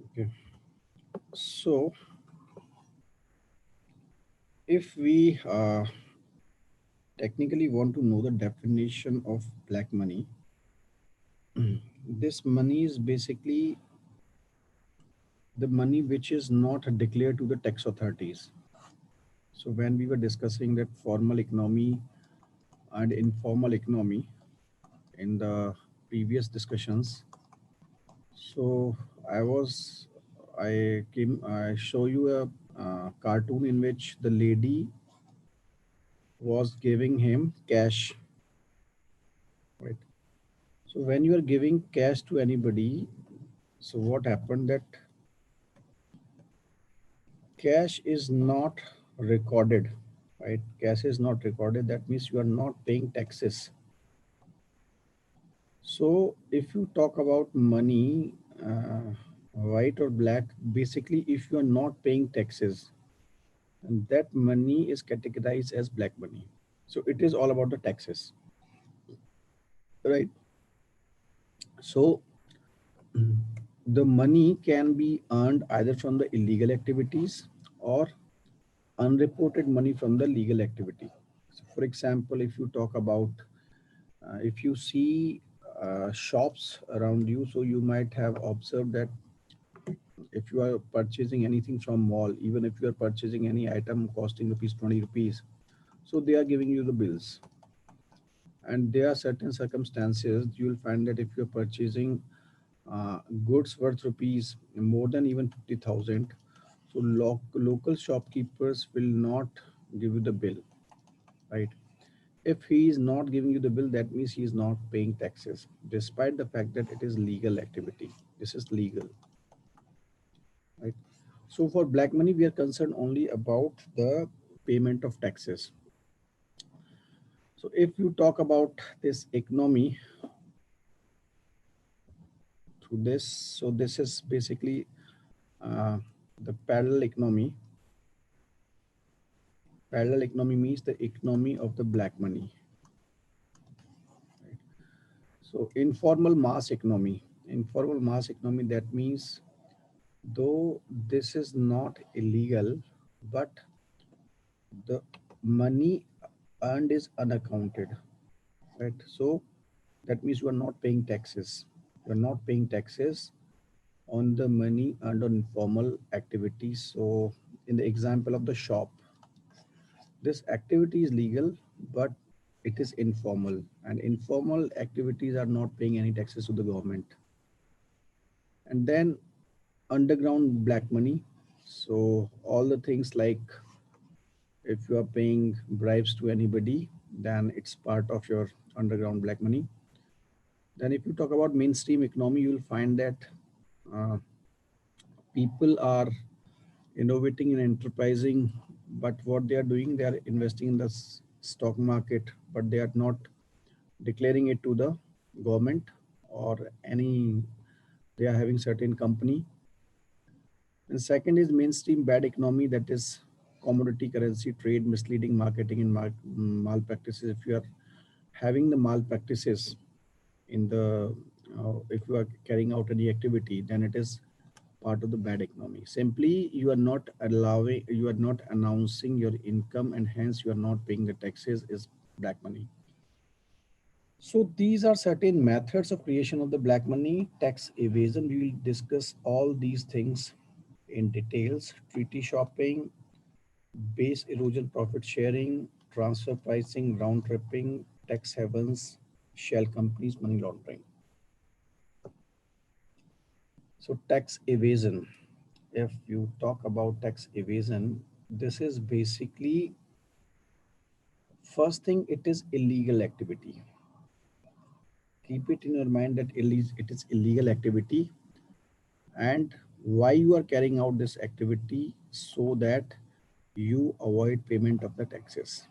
Okay. So if we technically want to know the definition of black money, this money is basically the money which is not declared to the tax authorities. So when we were discussing that formal economy and informal economy in the previous discussions, so I show you a cartoon in which the lady was giving him cash, right? So when you are giving cash to anybody, so what happened that cash is not recorded, right? Cash is not recorded. That means you are not paying taxes. So if you talk about money, white or black, basically if you are not paying taxes, and that money is categorized as black money. So it is all about the taxes, right? So the money can be earned either from the illegal activities or unreported money from the legal activity. So for example, if you talk about, if you see shops around you, so you might have observed that if you are purchasing anything from mall, even if you are purchasing any item costing rupees 20 rupees, so they are giving you the bills. And there are certain circumstances you will find that if you're purchasing goods worth rupees more than even 50,000, so local shopkeepers will not give you the bill, right? If he is not giving you the bill, that means he is not paying taxes, despite the fact that it is legal activity. This is legal, right? So for black money, we are concerned only about the payment of taxes. So if you talk about this economy through this, so this is basically uh, the parallel economy. Parallel economy means the economy of the black money. Right? So informal mass economy. Informal mass economy, that means though this is not illegal, but the money earned is unaccounted, right? So that means you are not paying taxes. You are not paying taxes on the money earned on informal activities. So in the example of the shop, this activity is legal, but it is informal, and informal activities are not paying any taxes to the government. And then underground black money. So all the things like if you are paying bribes to anybody, then it's part of your underground black money. Then if you talk about mainstream economy, you will find that uh, people are innovating and enterprising, but what they are doing, they are investing in the stock market, but they are not declaring it to the government or any, they are having certain company. And second is mainstream bad economy, that is commodity currency trade, misleading marketing and malpractices. If you are having the malpractices in the if you are carrying out any activity, then it is part of the bad economy. Simply you are not allowing, you are not announcing your income, and hence you are not paying the taxes, is black money. So these are certain methods of creation of the black money. Tax evasion, we will discuss all these things in details. Treaty shopping, base erosion, profit sharing, transfer pricing, round tripping, tax havens, shell companies, money laundering. So tax evasion, if you talk about tax evasion, this is basically, first thing, it is illegal activity. Keep it in your mind that it is illegal activity, and why you are carrying out this activity, so that you avoid payment of the taxes.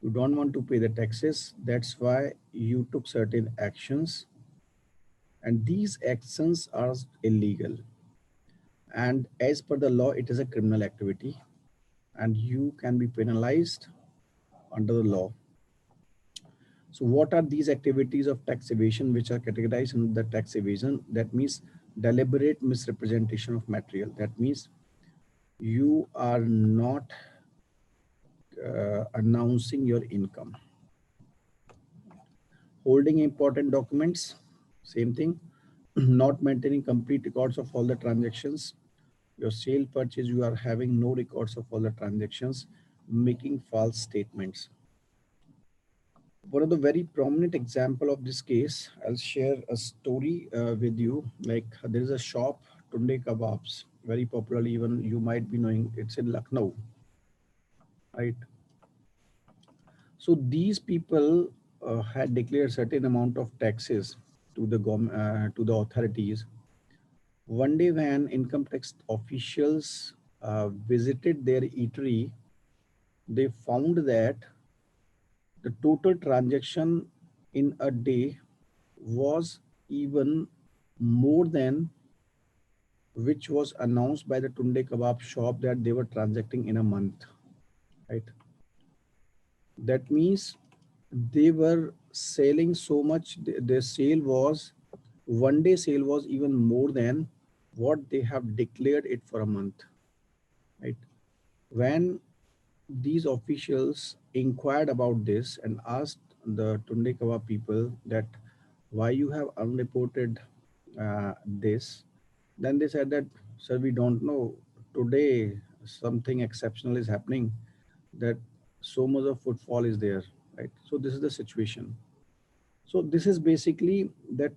You don't want to pay the taxes, that's why you took certain actions, and these actions are illegal, and as per the law it is a criminal activity, and you can be penalized under the law. So what are these activities of tax evasion which are categorized in the tax evasion? That means deliberate misrepresentation of material. That means you are not announcing your income. Holding important documents, same thing. Not maintaining complete records of all the transactions. Your sale purchase, you are having no records of all the transactions, making false statements. One of the very prominent example of this case, I'll share a story with you. Like there is a shop, Tunde Kebabs, very popular, even you might be knowing, it's in Lucknow, right? So these people had declared certain amount of taxes to the to the authorities. One day when income tax officials visited their eatery, they found that the total transaction in a day was even more than which was announced by the Tunde Kebab shop that they were transacting in a month, right? That means they were selling so much, their sale was, one day sale was even more than what they have declared it for a month, right? When these officials inquired about this and asked the Tunde Kebab people that why you have unreported this, then they said that, sir, we don't know. Today something exceptional is happening, that so much of footfall is there, right? So this is the situation. So this is basically that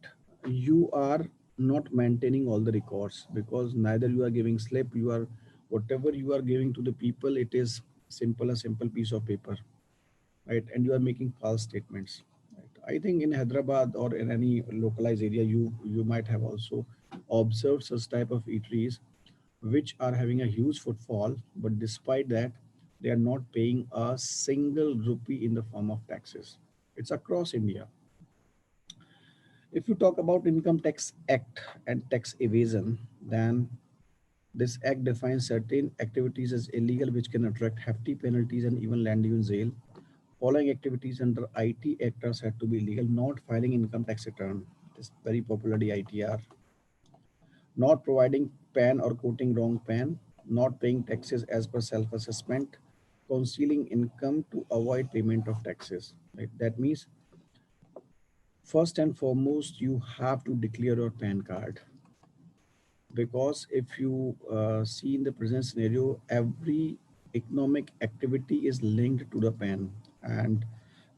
you are not maintaining all the records, because neither you are giving slip, you are, whatever you are giving to the people, it is a simple piece of paper, right? And you are making false statements. Right? I think in Hyderabad or in any localized area, you might have also observed such type of eateries which are having a huge footfall, but despite that, they are not paying a single rupee in the form of taxes. It's across India. If you talk about Income Tax Act and tax evasion, then this act defines certain activities as illegal which can attract hefty penalties and even land you in jail. Following activities under IT Act are said to be illegal: not filing income tax return, this very popularly ITR, not providing PAN or quoting wrong PAN, not paying taxes as per self-assessment, concealing income to avoid payment of taxes. Right? That means first and foremost, you have to declare your PAN card, because if you see in the present scenario, every economic activity is linked to the PAN, and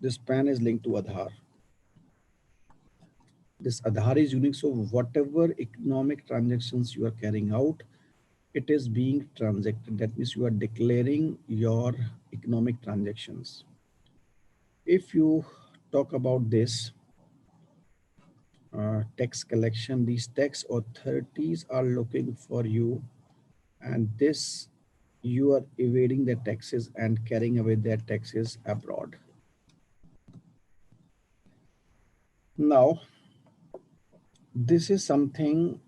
this PAN is linked to Aadhaar. This Aadhaar is unique, so whatever economic transactions you are carrying out, it is being transacted. That means you are declaring your economic transactions. If you talk about this tax collection, these tax authorities are looking for you, and this you are evading their taxes and carrying away their taxes abroad. Now, this is something,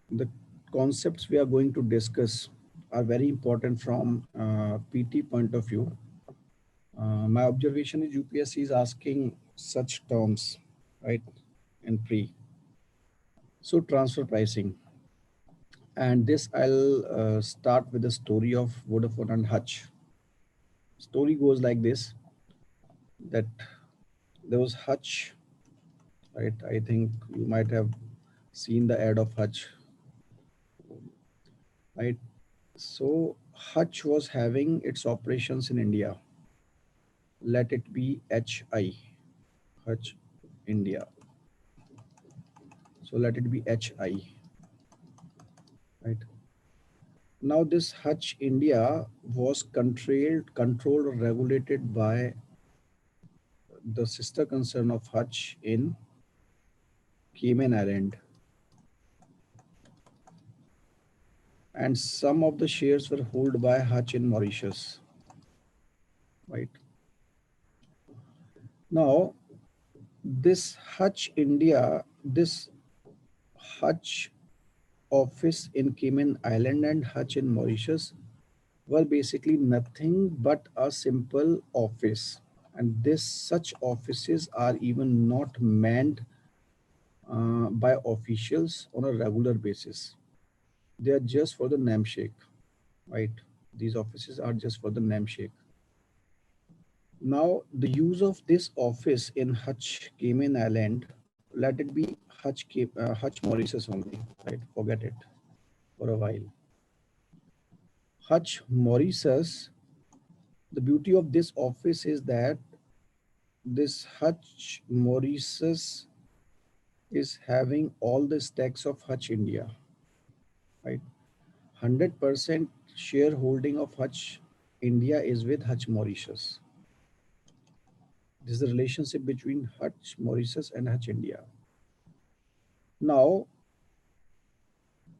the concepts we are going to discuss are very important from PT point of view. My observation is UPSC is asking such terms, right, in pre. So transfer pricing. And this I'll start with the story of Vodafone and Hutch. Story goes like this, that there was Hutch, right? I think you might have seen the ad of Hutch, right? So Hutch was having its operations in India. Let it be HI, Hutch India. So let it be HI, right? Now this Hutch India was controlled or regulated by the sister concern of Hutch in Cayman Island, and some of the shares were held by Hutch in Mauritius, right? Now this Hutch India, this Hutch office in Cayman Island and Hutch in Mauritius were basically nothing but a simple office. And this such offices are even not manned by officials on a regular basis. They are just for the namesake, right? These offices are just for the namesake. Now, the use of this office in Hutch Cayman Island, let it be Hutch Mauritius only, right? Forget it for a while. Hutch Mauritius, the beauty of this office is that this Hutch Mauritius is having all the stacks of Hutch India, right? 100% shareholding of Hutch India is with Hutch Mauritius. This is the relationship between Hutch Mauritius and Hutch India. Now,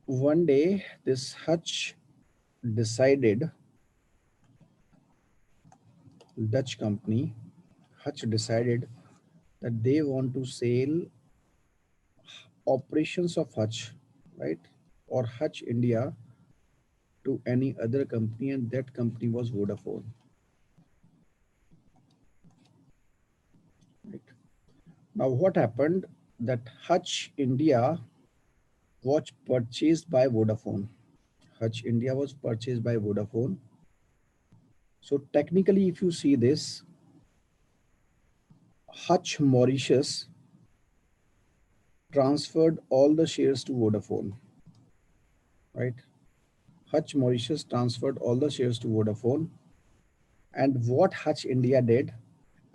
one day, this Hutch decided, Dutch company, Hutch decided that they want to sell operations of Hutch, right, or Hutch India to any other company, and that company was Vodafone. Right. Now, what happened that Hutch India was purchased by Vodafone. Hutch India was purchased by Vodafone. So technically, if you see this, Hutch Mauritius transferred all the shares to Vodafone, right? Hutch Mauritius transferred all the shares to Vodafone. And what Hutch India did,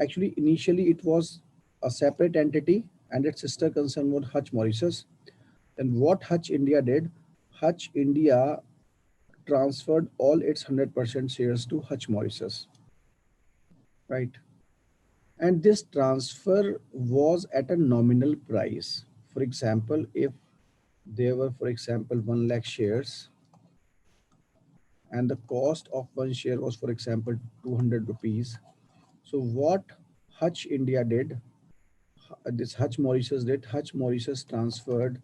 actually, initially it was a separate entity and its sister concern was Hutch Mauritius. Then what Hutch India did, Hutch India transferred all its 100% shares to Hutch Mauritius, right? And this transfer was at a nominal price. For example, if there were, for example, 1 lakh shares and the cost of one share was, for example, 200 rupees. So what Hutch India did, this Hutch Mauritius did, Hutch Mauritius transferred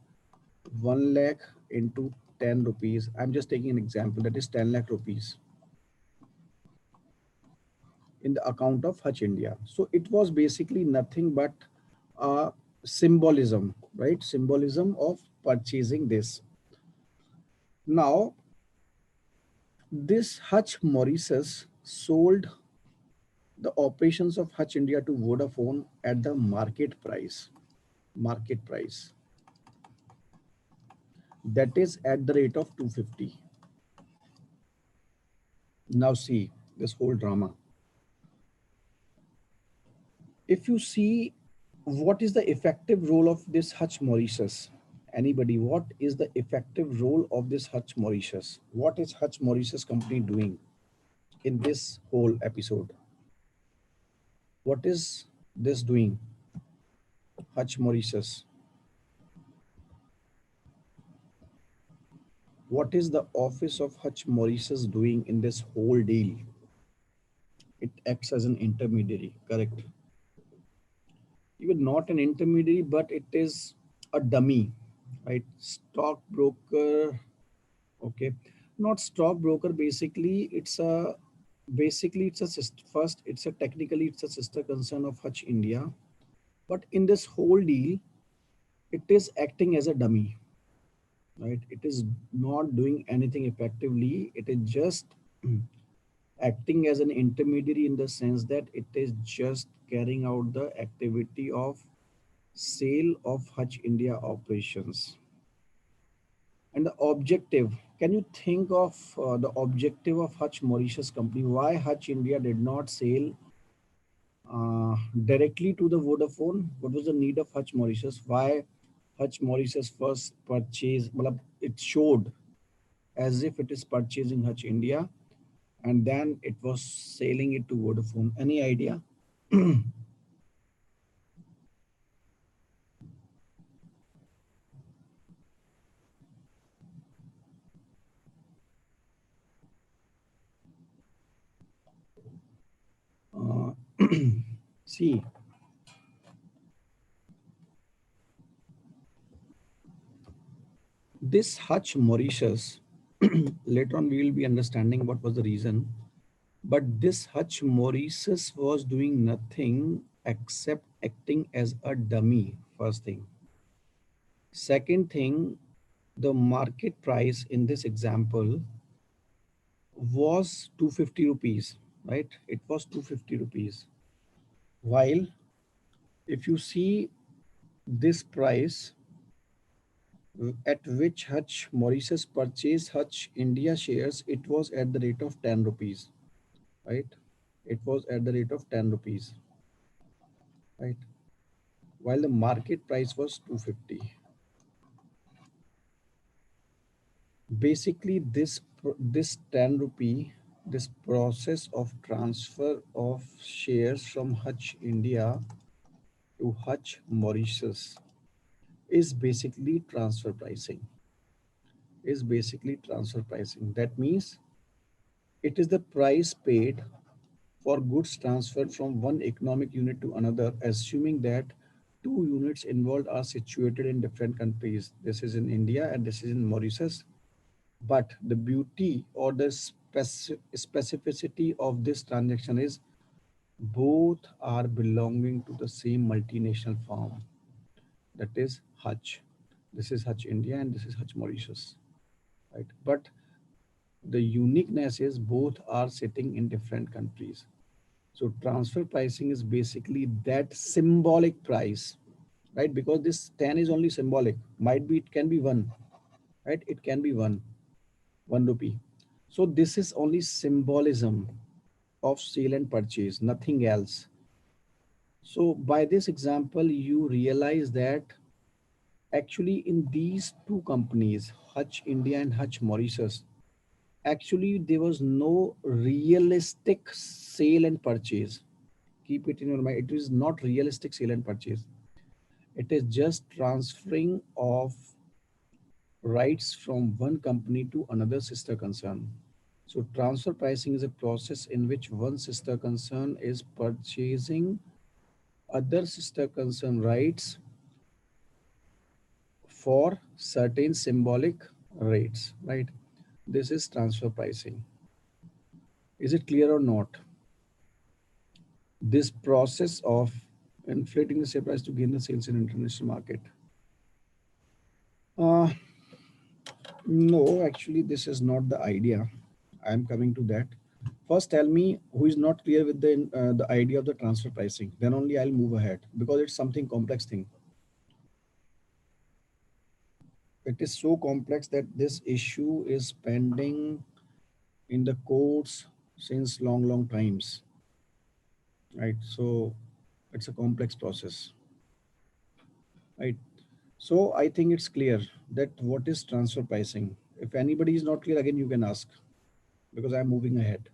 1 lakh into 10 rupees. I'm just taking an example, that is 10 lakh rupees in the account of Hutch India. So it was basically nothing but symbolism, right? Symbolism of purchasing this. Now, this Hutch Mauritius sold the operations of Hutch India to Vodafone at the market price. Market price. That is at the rate of 250. Now see this whole drama. If you see what is the effective role of this Hutch Mauritius? Anybody, what is the effective role of this Hutch Mauritius? What is Hutch Mauritius company doing in this whole episode? What is this doing? Hutch Mauritius. What is the office of Hutch Mauritius doing in this whole deal? It acts as an intermediary, correct? Even not an intermediary, but it is a dummy, right? Stockbroker, okay. Not stockbroker, basically it's a first, it's a technically it's a sister concern of Hutch India. But in this whole deal, it is acting as a dummy, right? It is not doing anything effectively. It is just acting as an intermediary in the sense that it is just carrying out the activity of sale of Hutch India operations. And the objective, can you think of the objective of Hutch Mauritius company? Why Hutch India did not sell directly to the Vodafone? What was the need of Hutch Mauritius? Why Hutch Mauritius first purchased, well, it showed as if it is purchasing Hutch India and then it was selling it to Vodafone. Any idea? Uh, see, this Hutch Mauritius, later on we will be understanding what was the reason. But this Hutch Mauritius was doing nothing except acting as a dummy, first thing. Second thing, the market price in this example was 250 rupees, right? It was 250 rupees. While if you see this price at which Hutch Mauritius purchased Hutch India shares, it was at the rate of 10 rupees, right? It was at the rate of 10 rupees, right? While the market price was 250. Basically, this 10 rupee, this process of transfer of shares from Hutch India to Hutch Mauritius is basically transfer pricing. Is basically transfer pricing. That means it is the price paid for goods transferred from one economic unit to another, assuming that two units involved are situated in different countries. This is in India and this is in Mauritius. But the beauty or the specificity of this transaction is both are belonging to the same multinational firm, that is Hutch. This is Hutch India and this is Hutch Mauritius, right? But the uniqueness is both are sitting in different countries. So transfer pricing is basically that symbolic price, right? Because this 10 is only symbolic. Might be it can be one, right? It can be one rupee. So this is only symbolism of sale and purchase, nothing else. So by this example, you realize that actually in these two companies, Hutch India and Hutch Mauritius, actually there was no realistic sale and purchase. Keep it in your mind. It is not realistic sale and purchase. It is just transferring of rights from one company to another sister concern. So transfer pricing is a process in which one sister concern is purchasing other sister concern rights for certain symbolic rates, right? This is transfer pricing. Is it clear or not? This process of inflating the share price to gain the sales in international market. Uh, no, actually, this is not the idea. I am coming to that. First, tell me who is not clear with the idea of the transfer pricing. Then only I'll move ahead because it's something complex thing. It is so complex that this issue is pending in the courts since long times, right? So it's a complex process, right? So I think it's clear that what is transfer pricing. If anybody is not clear, again you can ask because I'm moving ahead.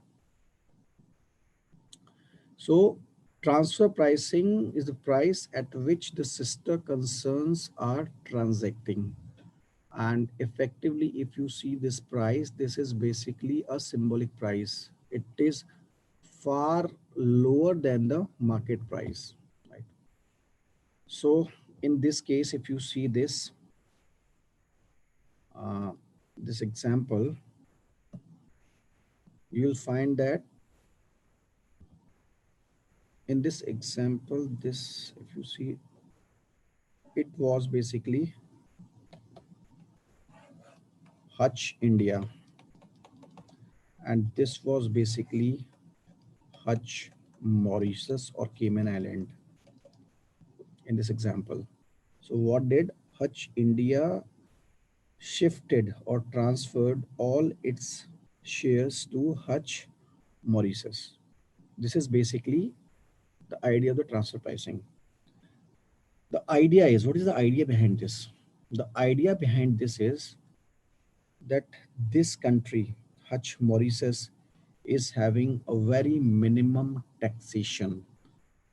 So transfer pricing is the price at which the sister concerns are transacting. And effectively, if you see this price, this is basically a symbolic price. It is far lower than the market price, right? So in this case, if you see uh, this example, you'll find that in this example, this, if you see, it was basically Hutch India, and this was basically Hutch Mauritius or Cayman Island in this example. So what did Hutch India shifted or transferred all its shares to Hutch Mauritius? This is basically the idea of the transfer pricing. The idea is, what is the idea behind this? The idea behind this is that this country, Hutch Mauritius, is having a very minimum taxation,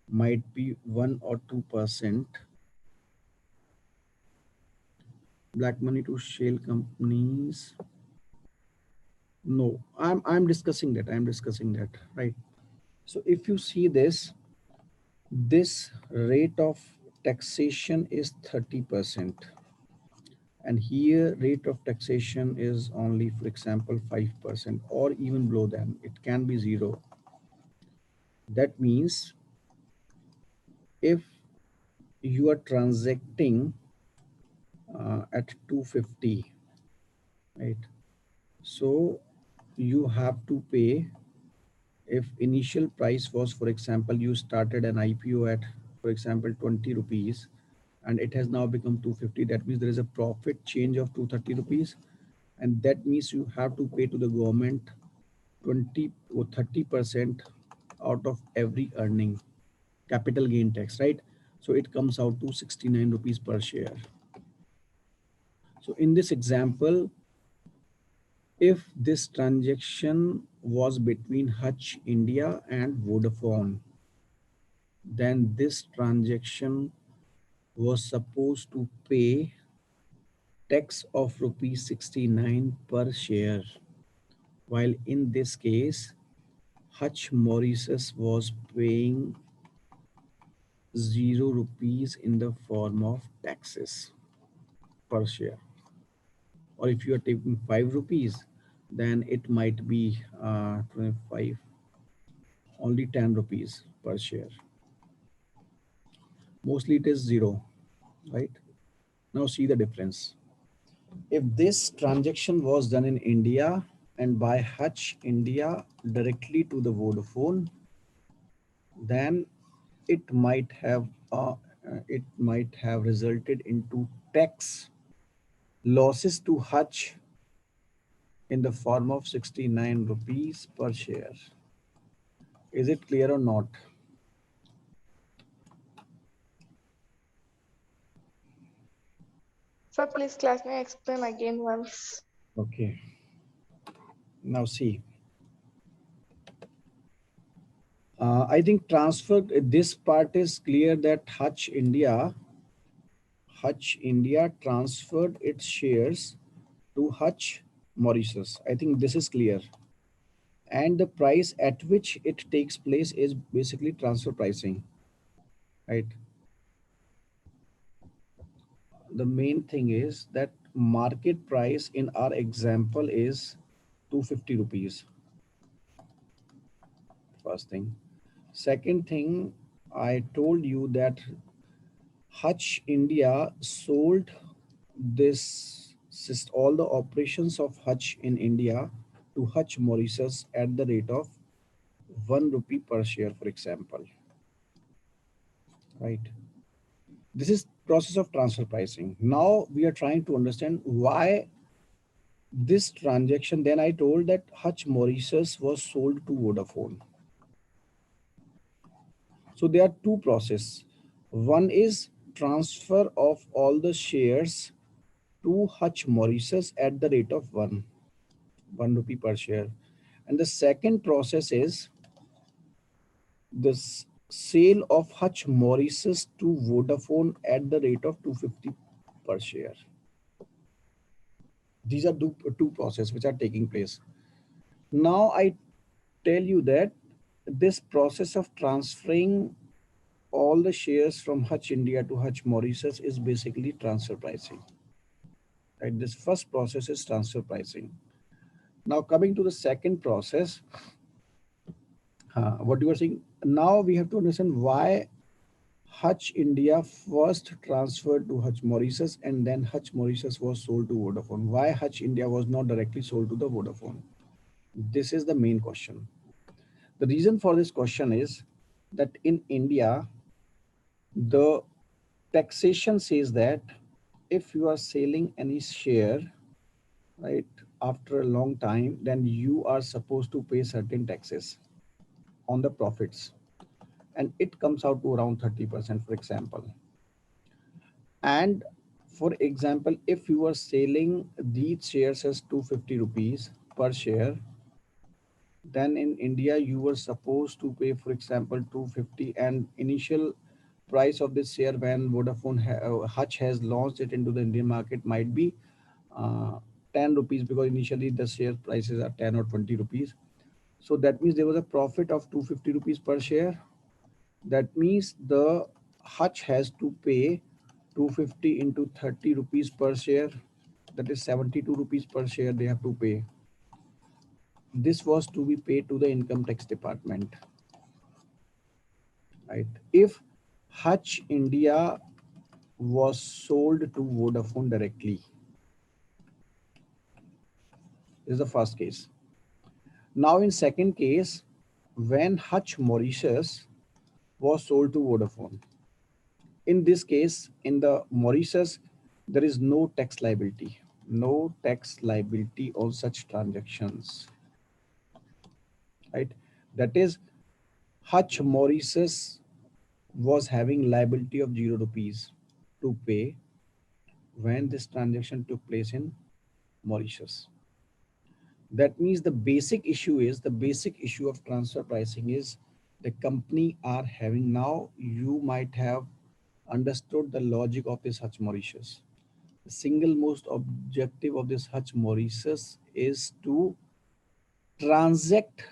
might be 1 or 2%. Black money to shale companies. No, I'm discussing that. I'm discussing that, right? So if you see this rate of taxation is 30%. And here rate of taxation is only, for example, 5% or even below them. It can be zero. That means if you are transacting at 250, right? So you have to pay. If initial price was, for example, you started an IPO at, for example, 20 rupees, and it has now become 250, that means there is a profit change of 230 rupees, and that means you have to pay to the government 20 or 30% out of every earning, capital gain tax, right? So it comes out to 69 rupees per share. So in this example, if this transaction was between Hutch India and Vodafone, then this transaction was supposed to pay tax of rupees 69 per share, while in this case Hutch Mauritius was paying 0 rupees in the form of taxes per share. Or if you are taking 5 rupees, then it might be 25, only 10 rupees per share. Mostly it is 0, right? Now see the difference. If this transaction was done in India and by Hutch India directly to the Vodafone, then it might have resulted into tax losses to Hutch in the form of 69 rupees per share. Is it clear or not? Sir, please class me explain again once. Okay. Now see, I think transfer, this part is clear that Hutch India transferred its shares to Hutch Mauritius. I think this is clear. And the price at which it takes place is basically transfer pricing, right? The main thing is that market price in our example is 250 rupees. First thing. Second thing, I told you that Hutch India sold all the operations of Hutch in India to Hutch Mauritius at the rate of 1 rupee per share, for example, right? This is process of transfer pricing. Now we are trying to understand why this transaction. Then I told that Hutch Mauritius was sold to Vodafone. So there are two processes. One is transfer of all the shares to Hutch Mauritius at the rate of 1 rupee per share. And the second process is the sale of Hutch Mauritius to Vodafone at the rate of 250 per share. These are two processes which are taking place. Now I tell you that this process of transferring all the shares from Hutch India to Hutch Mauritius is basically transfer pricing. Right? This first process is transfer pricing. Now coming to the second process, what you were saying, now we have to understand why Hutch India first transferred to Hutch Mauritius and then Hutch Mauritius was sold to Vodafone. Why Hutch India was not directly sold to the Vodafone? This is the main question. The reason for this question is that in India, the taxation says that if you are selling any share, right, after a long time, then you are supposed to pay certain taxes on the profits. And it comes out to around 30%, for example. And for example, if you are selling these shares as 250 rupees per share, then in India you were supposed to pay, for example, 250, and initial price of this share when Hutch has launched it into the Indian market might be 10 rupees, because initially the share prices are 10 or 20 rupees. So that means there was a profit of 250 rupees per share. That means the Hutch has to pay 250 into 30 rupees per share. That is 72 rupees per share they have to pay. This was to be paid to the income tax department, right? If Hutch India was sold to Vodafone directly. This is the first case. Now in second case, when Hutch Mauritius was sold to Vodafone. In this case, in the Mauritius, there is no tax liability. No tax liability on such transactions, right? That is, Hutch Mauritius was having liability of 0 rupees to pay when this transaction took place in Mauritius. That means the basic issue of transfer pricing is the company are having. Now you might have understood the logic of this Hutch Mauritius. The single most objective of this Hutch Mauritius is to transact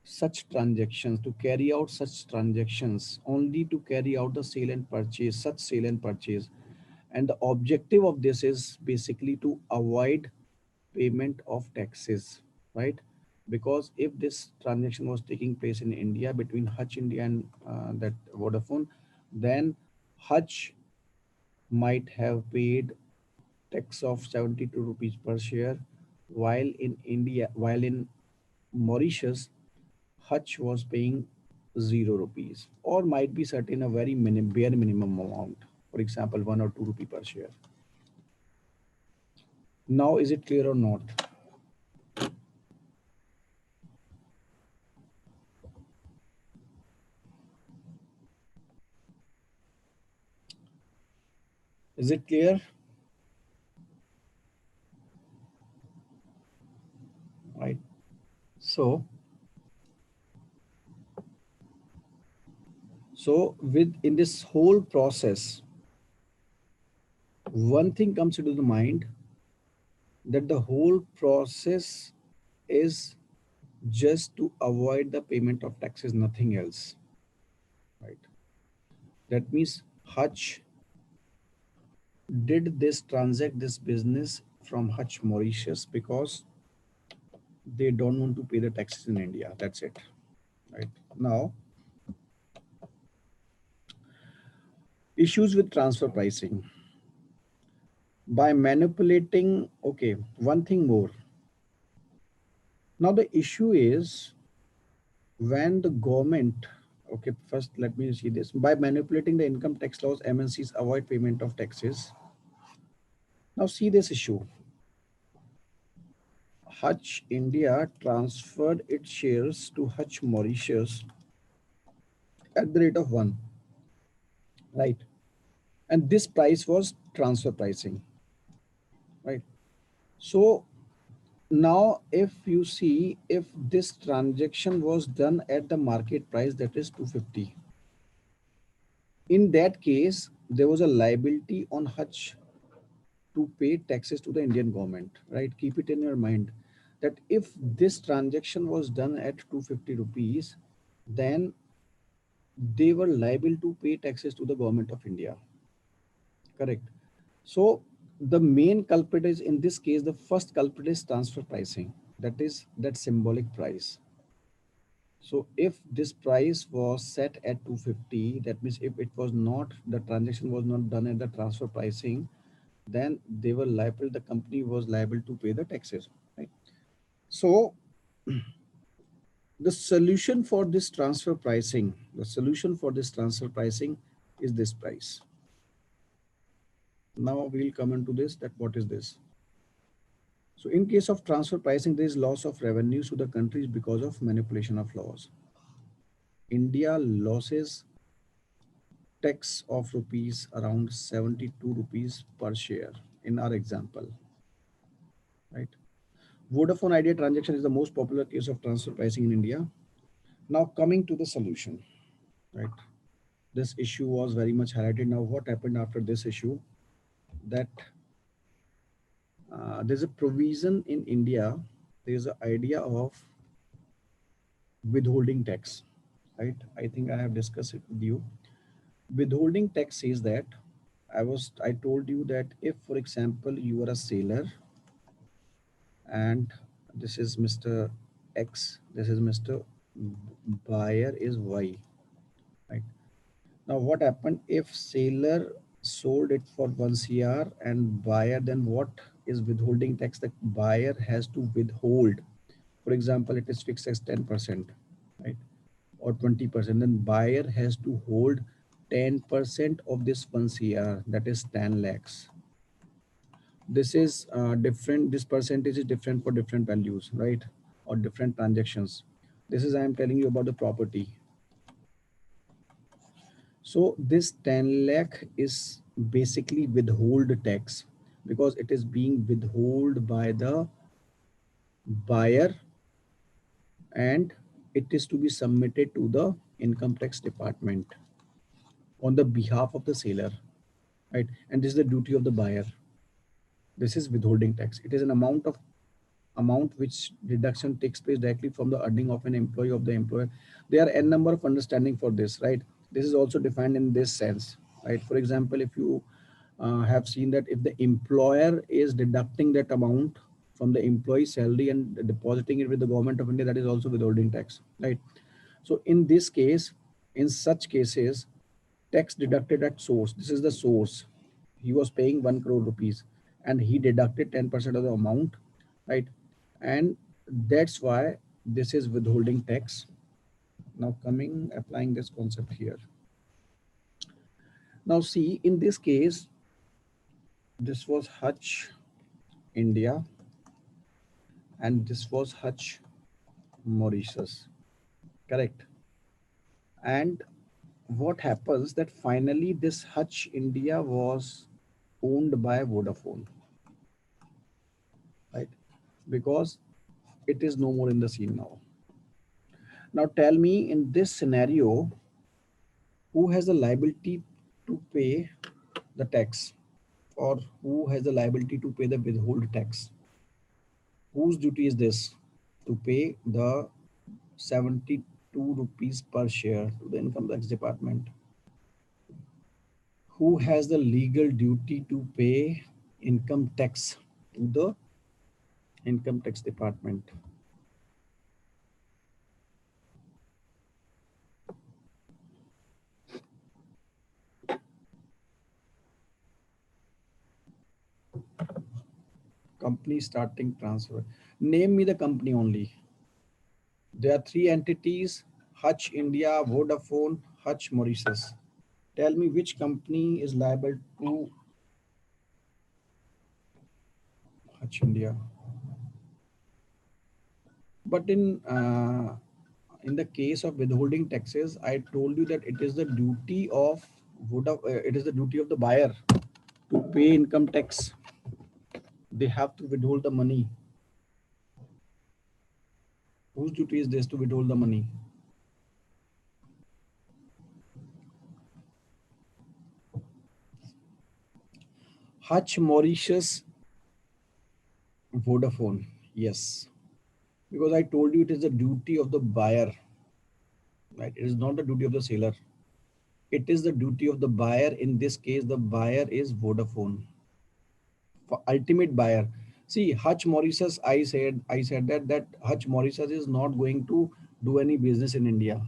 such transactions, to carry out such transactions, only to carry out the sale and purchase, such sale and purchase. And the objective of this is basically to avoid payment of taxes, right? Because if this transaction was taking place in India between Hutch India and that Vodafone, then Hutch might have paid tax of 72 rupees per share, while in Mauritius, Hutch was paying 0 rupees, or might be certain a very bare minimum amount, for example, 1 or 2 rupee per share. Now, is it clear or not? Is it clear? Right. So, with in this whole process, one thing comes into the mind, that the whole process is just to avoid the payment of taxes, nothing else. Right. That means Hutch did this transact this business from Hutch Mauritius because they don't want to pay the taxes in India. That's it. Right. Now, issues with transfer pricing. By manipulating, okay, one thing more. Now the issue is when the government, okay, first let me see this. By manipulating the income tax laws, MNCs avoid payment of taxes. Now see this issue. Hutch India transferred its shares to Hutch Mauritius at the rate of 1, right? And this price was transfer pricing, right? So now if you see, if this transaction was done at the market price, that is 250, in that case there was a liability on Hutch to pay taxes to the Indian government, right? Keep it in your mind that if this transaction was done at 250 rupees, then they were liable to pay taxes to the government of India. Correct. So the main culprit is, in this case, the first culprit is transfer pricing. That is that symbolic price. So if this price was set at 250, that means if it was not, the transaction was not done at the transfer pricing, then they were liable, the company was liable to pay the taxes, right? So the solution for this transfer pricing, is this price. Now we'll come into this, that what is this. So in case of transfer pricing, there is loss of revenues to the countries because of manipulation of laws. India losses tax of rupees around 72 rupees per share in our example, right? Vodafone Idea transaction is the most popular case of transfer pricing in India. Now coming to the solution, right? This issue was very much highlighted. Now what happened after this issue? That there's a provision in India. There's an idea of withholding tax, right? I think I have discussed it with you. Withholding tax says that I told you that if, for example, you are a seller and this is Mr. X, this is Mr. Buyer is Y, right? Now what happened if seller sold it for 1 CR and buyer, then what is withholding tax? The buyer has to withhold. For example, it is fixed as 10%, right? Or 20%. Then buyer has to hold 10% of this 1 CR, that is 10 lakhs. This is different. This percentage is different for different values, right? Or different transactions. This is, I am telling you about the property. So this 10 lakh is basically withhold tax because it is being withhold by the buyer, and it is to be submitted to the income tax department on the behalf of the seller, right? And this is the duty of the buyer. This is withholding tax. It is an amount which deduction takes place directly from the earning of an employee of the employer. There are n number of understanding for this, right? This is also defined in this sense, right? For example, if you have seen that if the employer is deducting that amount from the employee salary and depositing it with the government of India, that is also withholding tax, right? So in this case, in such cases, tax deducted at source. This is the source. He was paying 1 crore rupees and he deducted 10% of the amount, right? And that's why this is withholding tax. Now coming, applying this concept here. Now see, in this case, this was Hutch India and this was Hutch Mauritius, correct? And what happens that finally this Hutch India was owned by Vodafone, right? Because it is no more in the scene now. Now tell me, in this scenario, who has the liability to pay the tax, or who has the liability to pay the withhold tax? Whose duty is this to pay the 72 rupees per share to the income tax department? Who has the legal duty to pay income tax to the income tax department? Company starting transfer. Name me the company only. There are three entities: Hutch India, Vodafone, Hutch Mauritius. Tell me which company is liable to Hutch India. But in the case of withholding taxes, I told you that it is the duty of it is the duty of the buyer to pay income tax. They have to withhold the money. Whose duty is this to withhold the money? Hutch Mauritius, Vodafone. Yes, because I told you it is the duty of the buyer, right? It is not the duty of the seller. It is the duty of the buyer. In this case, the buyer is Vodafone. For ultimate buyer. See, Hutch Mauritius, I said that Hutch Mauritius is not going to do any business in India.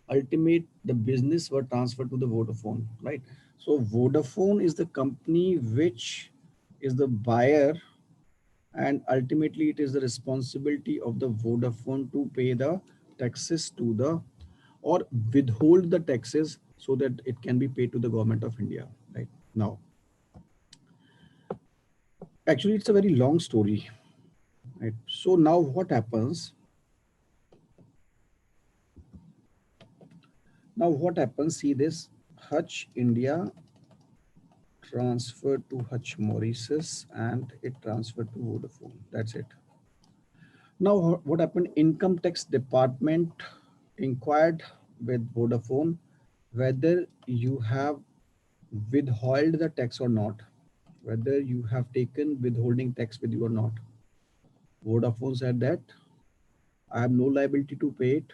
Ultimate, the business were transferred to the Vodafone, right? So Vodafone is the company which is the buyer, and ultimately it is the responsibility of the Vodafone to pay the taxes to the, or withhold the taxes so that it can be paid to the government of India, right? Now, actually it's a very long story, right? So now what happens? Now what happens? See this, Hutch India transferred to Hutch Mauritius and it transferred to Vodafone. That's it. Now what happened? Income tax department inquired with Vodafone whether you have withheld the tax or not, whether you have taken withholding tax with you or not. Vodafone said that I have no liability to pay it,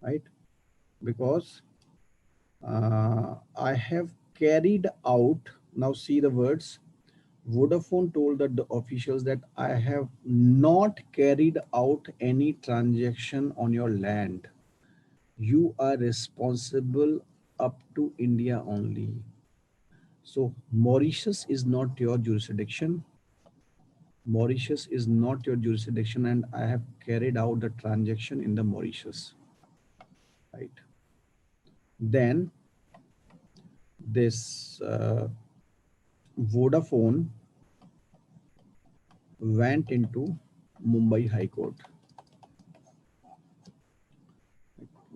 right? Because I have carried out, now see the words, Vodafone told that the officials that I have not carried out any transaction on your land. You are responsible up to India only. So Mauritius is not your jurisdiction. Mauritius is not your jurisdiction, and I have carried out the transaction in the Mauritius, right? Then this Vodafone went into Mumbai High Court.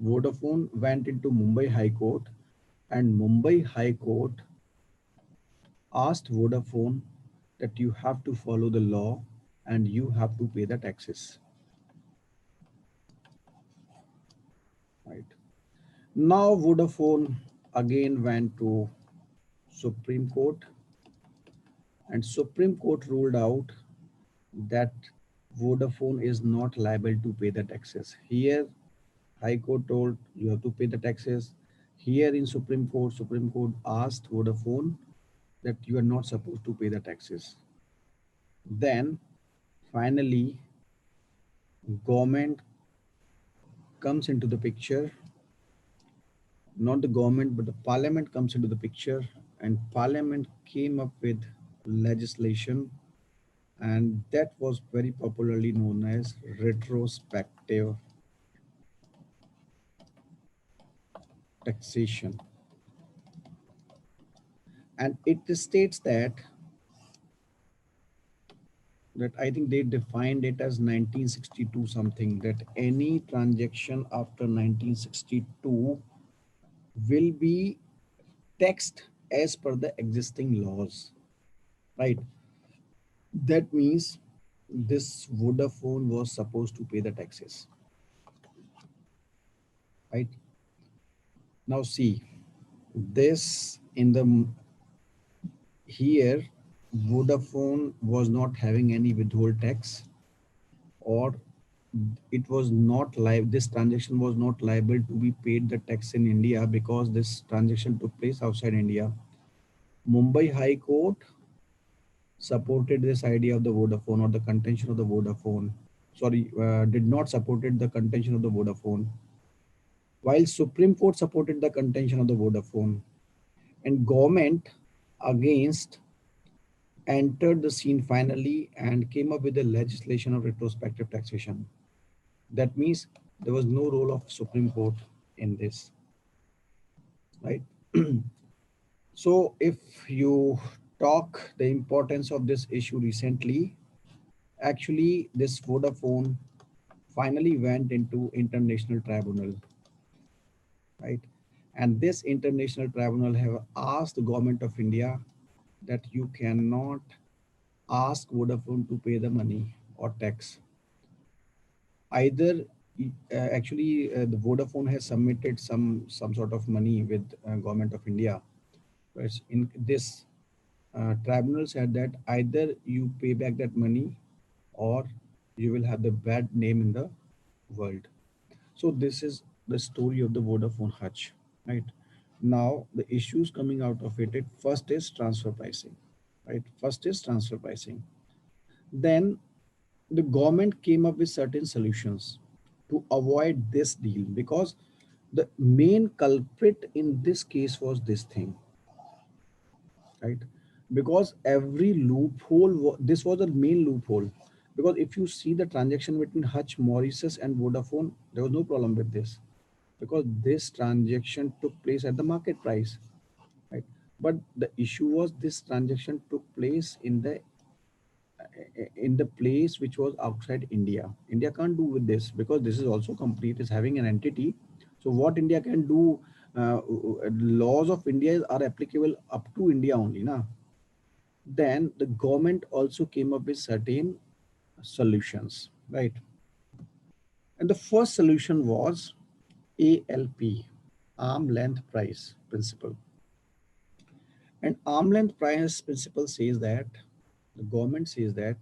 Vodafone went into Mumbai High Court, and Mumbai High Court asked Vodafone that you have to follow the law and you have to pay the taxes. Right. Now Vodafone again went to Supreme Court, and Supreme Court ruled out that Vodafone is not liable to pay the taxes. Here, High Court told you have to pay the taxes. Here in Supreme Court asked Vodafone that you are not supposed to pay the taxes. Then finally, government comes into the picture. Not the government, but the parliament comes into the picture, and parliament came up with legislation, and that was very popularly known as retrospective taxation. And it states that I think they defined it as 1962 something, that any transaction after 1962 will be taxed as per the existing laws, right? That means this Vodafone was supposed to pay the taxes, right? Now see, this in the here, Vodafone was not having any withhold tax, or it was not live. This transaction was not liable to be paid the tax in India because this transaction took place outside India. Mumbai High Court supported this idea of the Vodafone or the contention of the Vodafone. Sorry, did not supported the contention of the Vodafone, while Supreme Court supported the contention of the Vodafone, and government against entered the scene finally and came up with a legislation of retrospective taxation. That means there was no role of Supreme Court in this, right? So if you talk the importance of this issue recently, actually this Vodafone finally went into international tribunal, right? And this international tribunal have asked the government of India that you cannot ask Vodafone to pay the money or tax. Either the Vodafone has submitted some sort of money with government of India. Whereas in this tribunal said that either you pay back that money or you will have the bad name in the world. So this is the story of the Vodafone Hutch, right? Now the issues coming out of it, first is transfer pricing, right? First is transfer pricing. Then the government came up with certain solutions to avoid this deal, because the main culprit in this case was this thing, right? Because every loophole, this was the main loophole. Because if you see the transaction between Hutch, Mauritius and Vodafone, there was no problem with this, because this transaction took place at the market price, right? But the issue was this transaction took place in the place which was outside India. India can't do with this, because this is also company, it is having an entity. So what India can do, laws of India are applicable up to India only, na? Then the government also came up with certain solutions, right? And the first solution was ALP, arm length price principle. And arm length price principle says that the government says that,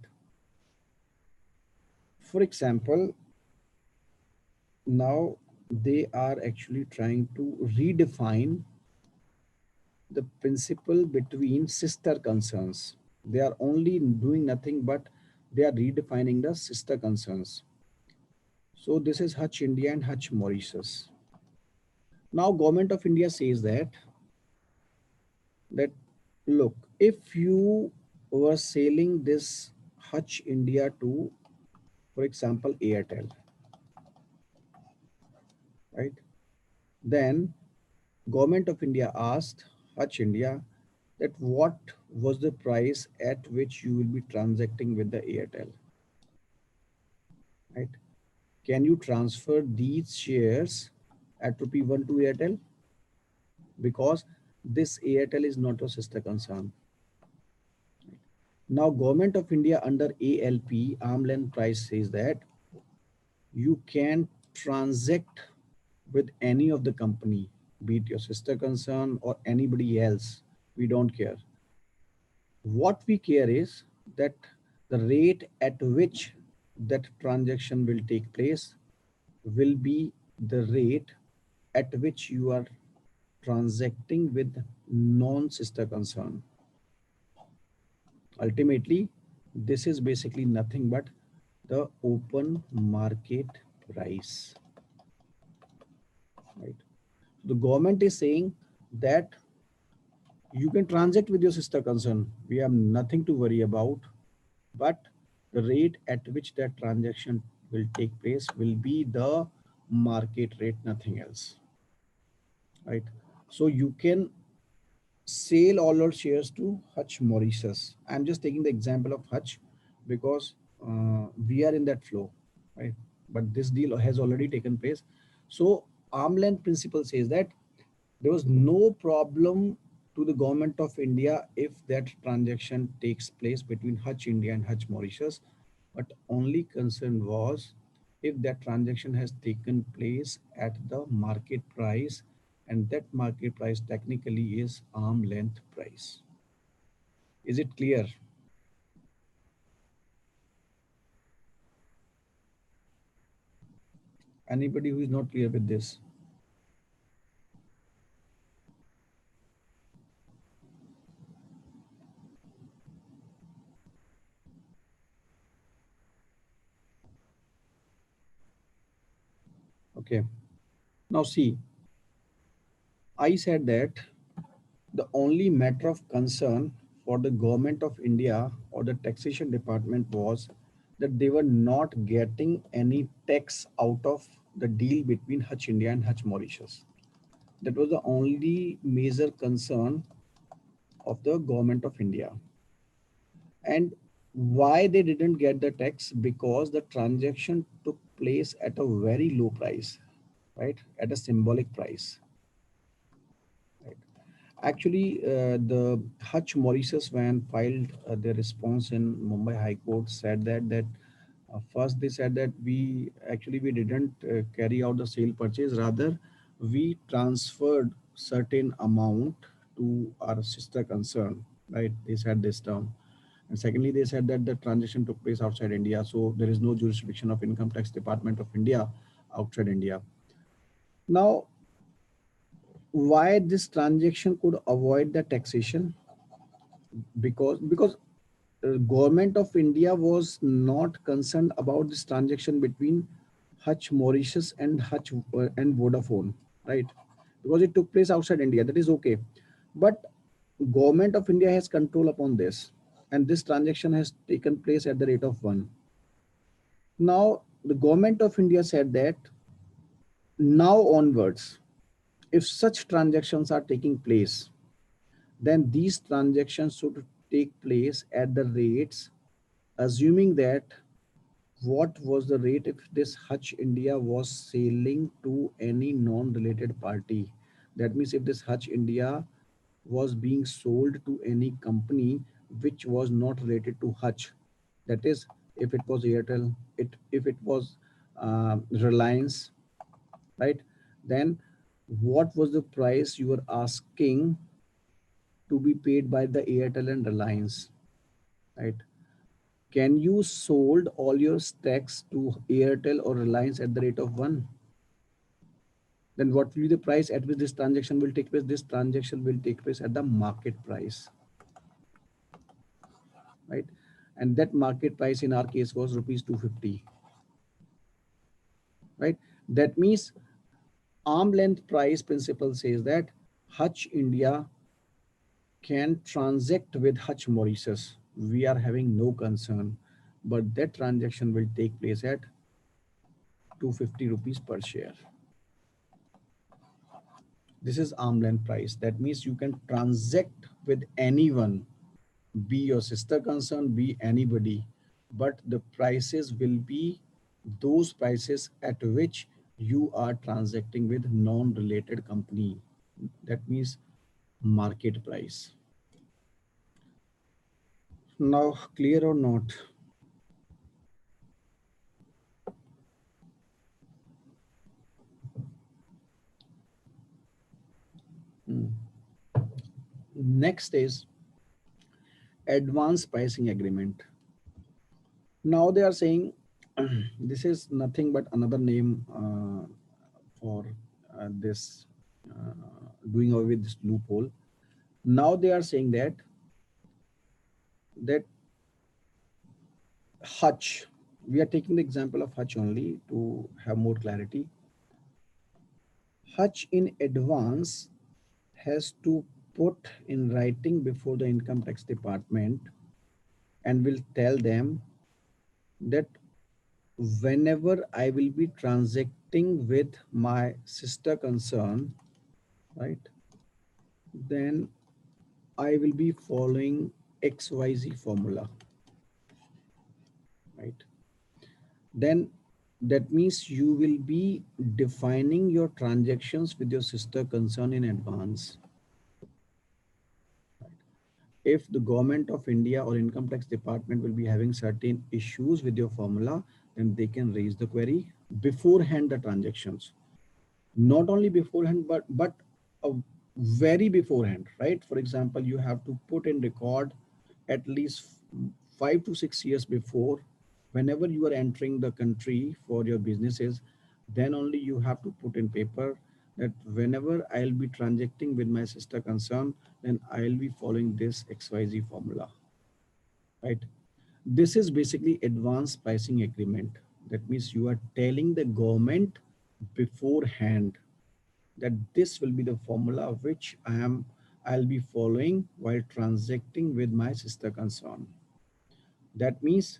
for example, now they are actually trying to redefine the principle between sister concerns. They are only doing nothing but they are redefining the sister concerns. So this is Hutch India and Hutch Mauritius. Now government of India says that Look, if you were selling this Hutch India to, for example, Airtel, right? Then Government of India asked Hutch India that what was the price at which you will be transacting with the Airtel, right? Can you transfer these shares at rupee 1 to Airtel? Because this Airtel is not a sister concern. Now, Government of India under ALP, arm length price, says that you can transact with any of the company, be it your sister concern or anybody else. We don't care. What we care is that the rate at which that transaction will take place will be the rate at which you are transacting with non-sister concern. Ultimately, this is basically nothing but the open market price, right? The government is saying that you can transact with your sister concern. We have nothing to worry about, but the rate at which that transaction will take place will be the market rate, nothing else, right? So you can sell all your shares to Hutch Mauritius. I'm just taking the example of Hutch because we are in that flow, right? But this deal has already taken place. So arm length principle says that there was no problem to the government of India if that transaction takes place between Hutch India and Hutch Mauritius. But only concern was if that transaction has taken place at the market price, and that market price technically is arm length price. Is it clear? Anybody who is not clear with this? Okay. Now see, I said that the only matter of concern for the government of India or the taxation department was that they were not getting any tax out of the deal between Hutch India and Hutch Mauritius. That was the only major concern of the government of India. And why they didn't get the tax? Because the transaction took place at a very low price, right? At a symbolic price. Right. Actually, the Hutch Mauritius, when filed their response in Mumbai High Court, said that first they said that we didn't carry out the sale purchase. Rather, we transferred certain amount to our sister concern. Right? They said this term. And secondly, they said that the transaction took place outside India, so there is no jurisdiction of Income Tax Department of India outside India. Now, why this transaction could avoid the taxation? Because government of India was not concerned about this transaction between Hutch Mauritius and Hutch and Vodafone, right? Because it took place outside India, that is okay. But government of India has control upon this, and this transaction has taken place at the rate of 1. Now the government of India said that now onwards, if such transactions are taking place, then these transactions should take place at the rates, assuming that what was the rate if this Hutch India was selling to any non-related party. That means if this Hutch India was being sold to any company which was not related to Hutch, that is, if it was Airtel, if it was Reliance, right? Then what was the price you were asking to be paid by the Airtel and Reliance, right? Can you sold all your stacks to Airtel or Reliance at the rate of 1? Then what will be the price at which this transaction will take place? This transaction will take place at the market price, right? And that market price in our case was rupees 250, right? That means arm length price principle says that Hutch India can transact with Hutch Mauritius. We are having no concern, but that transaction will take place at 250 rupees per share. This is arm length price. That means you can transact with anyone, be your sister concern, be anybody, but the prices will be those prices at which you are transacting with non-related company. That means market price. Now, clear or not? Hmm. Next is advanced pricing agreement. Now they are saying this is nothing but another name for this doing away with this loophole. Now they are saying that Hutch, we are taking the example of Hutch only to have more clarity. Hutch in advance has to put in writing before the income tax department and will tell them that whenever I will be transacting with my sister concern, right, then I will be following XYZ formula, right? Then that means you will be defining your transactions with your sister concern in advance. If the government of India or income tax department will be having certain issues with your formula, then they can raise the query beforehand the transactions. Not only beforehand, but a very beforehand, right? For example, you have to put in record at least 5 to 6 years before, whenever you are entering the country for your businesses, then only you have to put in paper that whenever I'll be transacting with my sister concern, then I'll be following this XYZ formula, right? This is basically advanced pricing agreement. That means you are telling the government beforehand that this will be the formula which I'll be following while transacting with my sister concern. That means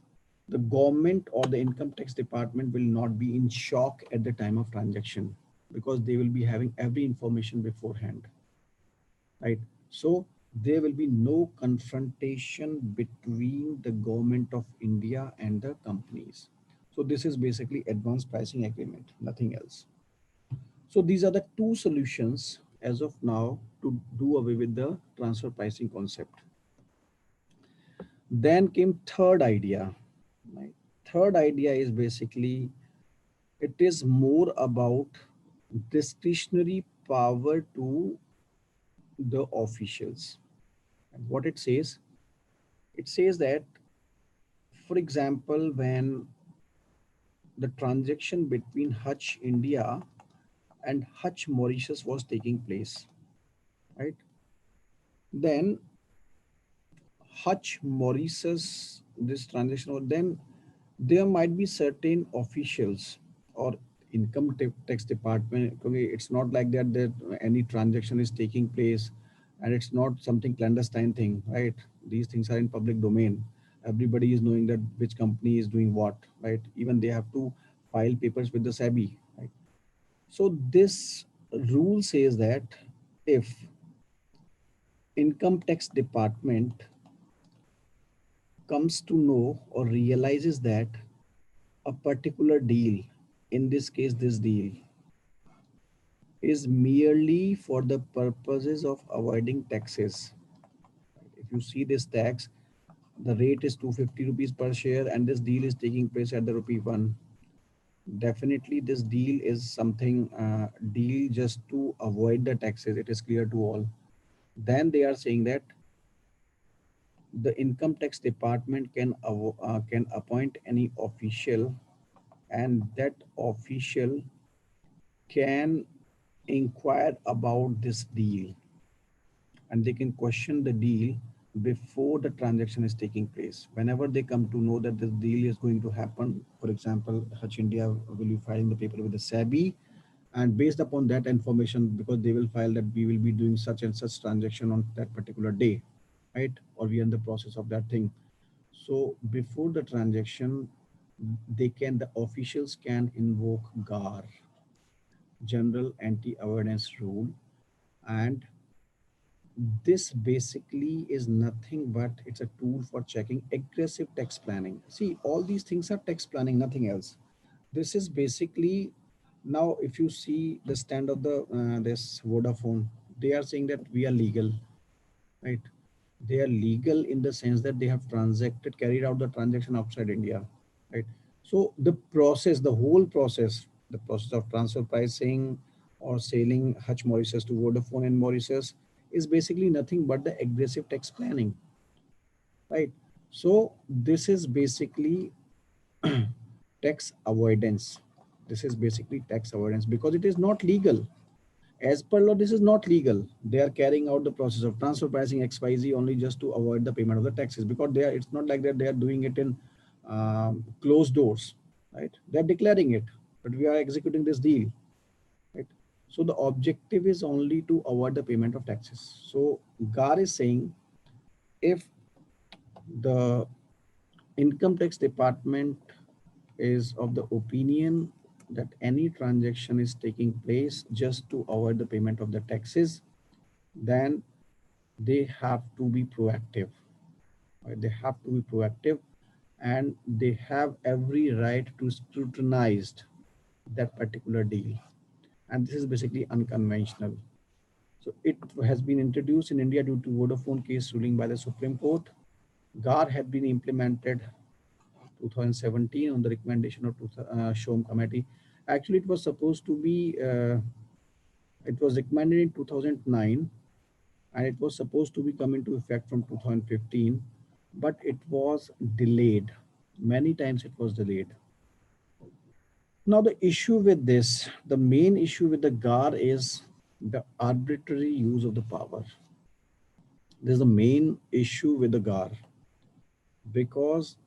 the government or the income tax department will not be in shock at the time of transaction because they will be having every information beforehand, right? So there will be no confrontation between the government of India and the companies. So this is basically advanced pricing agreement, nothing else. So these are the two solutions as of now to do away with the transfer pricing concept. Then came third idea. Right? Third idea is basically it is more about discretionary power to the officials. And what it says that, for example, when the transaction between Hutch India and Hutch Mauritius was taking place, right? Then Hutch Mauritius, this transaction, or then there might be certain officials or income tax department. Okay, it's not like that any transaction is taking place and it's not something clandestine thing, right? These things are in public domain. Everybody is knowing that which company is doing what, right? Even they have to file papers with the SEBI, right? So this rule says that if income tax department comes to know or realizes that a particular deal, in this case, this deal is merely for the purposes of avoiding taxes. If you see this tax, the rate is 250 rupees per share and this deal is taking place at the rupee 1. Definitely this deal is something deal just to avoid the taxes. It is clear to all. Then they are saying that the income tax department can appoint any official and that official can inquire about this deal and they can question the deal before the transaction is taking place. Whenever they come to know that this deal is going to happen, for example, Hutch India will be filing the paper with the SEBI, And based upon that information, because they will file that we will be doing such and such transaction on that particular day, right? Or we are in the process of that thing. So before the transaction, the officials can invoke GAR, General Anti-Avoidance Rule, and this basically is nothing but it's a tool for checking aggressive tax planning. See, all these things are tax planning, nothing else. This is basically, now if you see the stand of the this Vodafone, they are saying that we are legal, right? They are legal in the sense that they have carried out the transaction outside India, right? So the process, the process of transfer pricing or selling Hutch Mauritius to Vodafone and Mauritius is basically nothing but the aggressive tax planning, right? So this is basically tax avoidance. This is basically tax avoidance because it is not legal. As per law, this is not legal. They are carrying out the process of transfer pricing XYZ only just to avoid the payment of the taxes, because they are, it's not like that they are doing it in closed doors, right? They are declaring it, but we are executing this deal, right? So the objective is only to avoid the payment of taxes. So GAR is saying if the income tax department is of the opinion that any transaction is taking place just to avoid the payment of the taxes, then they have to be proactive. Right? They have to be proactive, and they have every right to scrutinize that particular deal. And this is basically unconventional. So it has been introduced in India due to Vodafone case ruling by the Supreme Court. GAR had been implemented 2017 on the recommendation of SHOM committee. Actually, it was recommended in 2009, and it was supposed to be come into effect from 2015, but it was delayed. Many times it was delayed. Now the issue with this, the main issue with the GAR is the arbitrary use of the power. This is the main issue with the GAR, because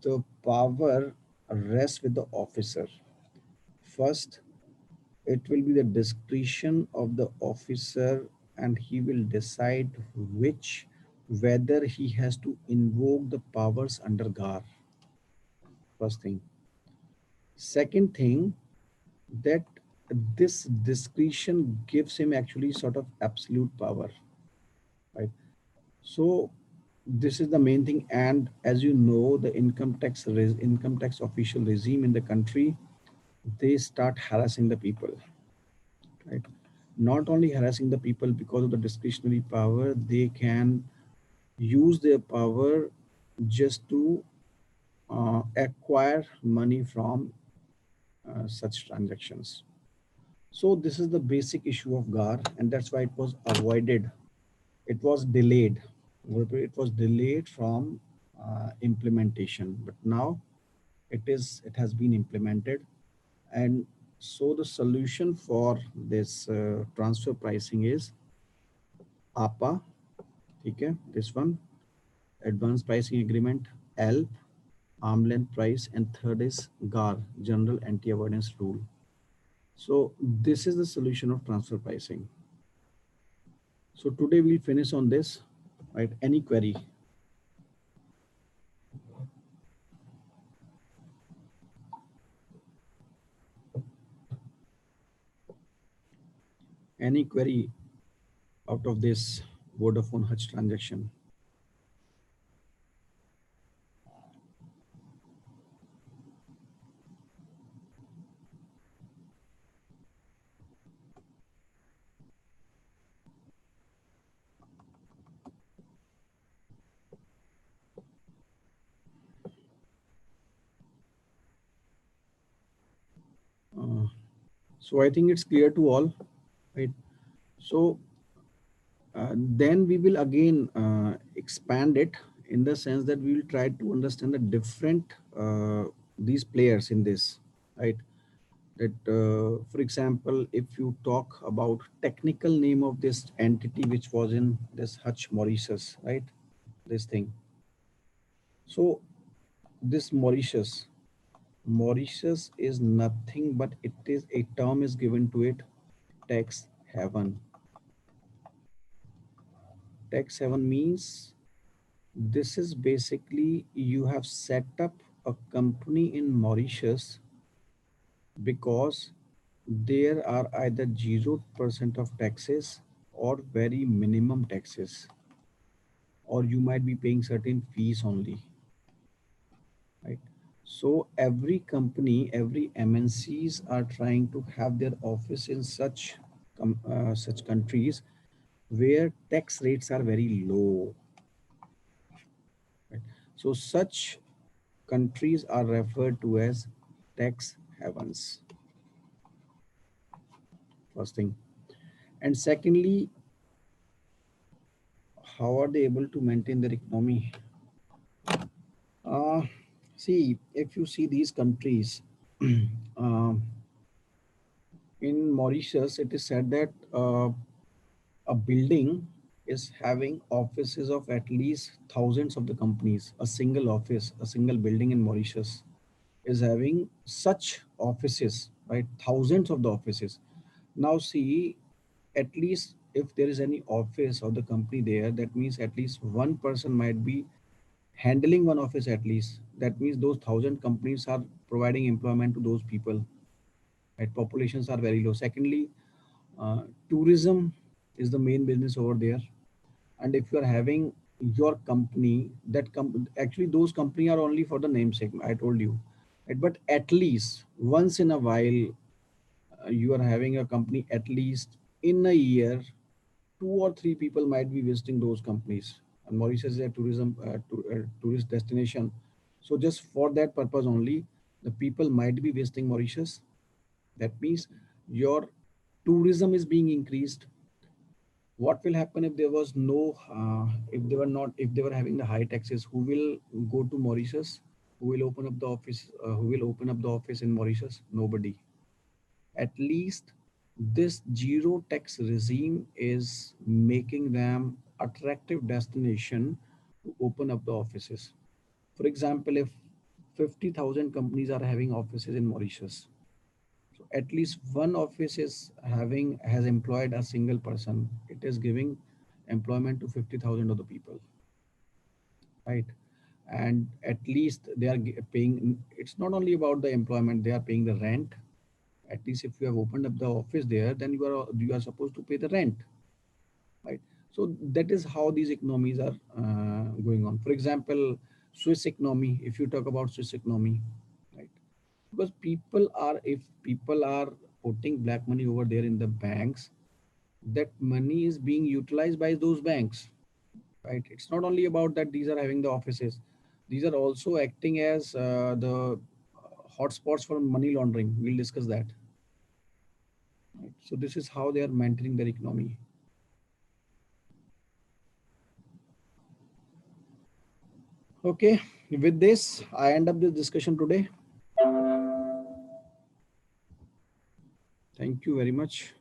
the power rests with the officer. First, it will be the discretion of the officer, and he will decide whether he has to invoke the powers under GAR. First thing. Second thing, that this discretion gives him actually sort of absolute power, right? So this is the main thing. And as you know, the income tax official regime in the country, they start harassing the people, right? Not only harassing the people because of the discretionary power, they can use their power just to acquire money from such transactions. So this is the basic issue of GAR, and that's why it was avoided. It was delayed. It was delayed from implementation, but now it has been implemented. And so the solution for this transfer pricing is APA, okay, this one, Advanced Pricing Agreement, ALP, arm length price, and third is GAR, General Anti-Avoidance Rule. So this is the solution of transfer pricing. So today we'll finish on this, right? Any query? Any query out of this Vodafone Hutch transaction? Uh, so I think it's clear to all, right? So then we will again expand it in the sense that we will try to understand the different these players in this, right? That for example, if you talk about technical name of this entity which was in this Hutch Mauritius, right? This thing. So this Mauritius, Mauritius is nothing but it is a term is given to it, tax haven. Tax haven means this is basically you have set up a company in Mauritius because there are either 0% of taxes or very minimum taxes, or you might be paying certain fees only, right? So every company, every MNCs are trying to have their office in such countries where tax rates are very low, right? So such countries are referred to as tax havens, first thing. And secondly, how are they able to maintain their economy? Uh, See, if you see these countries, um, in Mauritius, it is said that a building is having offices of at least thousands of the companies. A single office, a single building in Mauritius is having such offices, right? Thousands of the offices. Now, see, at least if there is any office of the company there, that means at least one person might be handling one office at least. That means those thousand companies are providing employment to those people, right? Populations are very low. Secondly, tourism is the main business over there. And if you are having your company, actually those company are only for the namesake, I told you, right? But at least once in a while, you are having a company, at least in a year, two or three people might be visiting those companies. And Mauritius is a tourist destination. So just for that purpose only, the people might be visiting Mauritius. That means your tourism is being increased. What will happen if there was no, if they were having the high taxes? Who will go to Mauritius? Who will open up the office? Who will open up the office in Mauritius? Nobody. At least this zero tax regime is making them attractive destination to open up the offices. For example, if 50,000 companies are having offices in Mauritius, so at least one office has employed a single person. It is giving employment to 50,000 of the people, right? And at least they are paying. It's not only about the employment; they are paying the rent. At least if you have opened up the office there, then you are supposed to pay the rent, right? So that is how these economies are going on. For example, Swiss economy. If you talk about Swiss economy, right? Because if people are putting black money over there in the banks, that money is being utilized by those banks, right? It's not only about that these are having the offices, these are also acting as the hotspots for money laundering. We'll discuss that, right? So this is how they are maintaining their economy. Okay, with this I end up this discussion today. Thank you very much.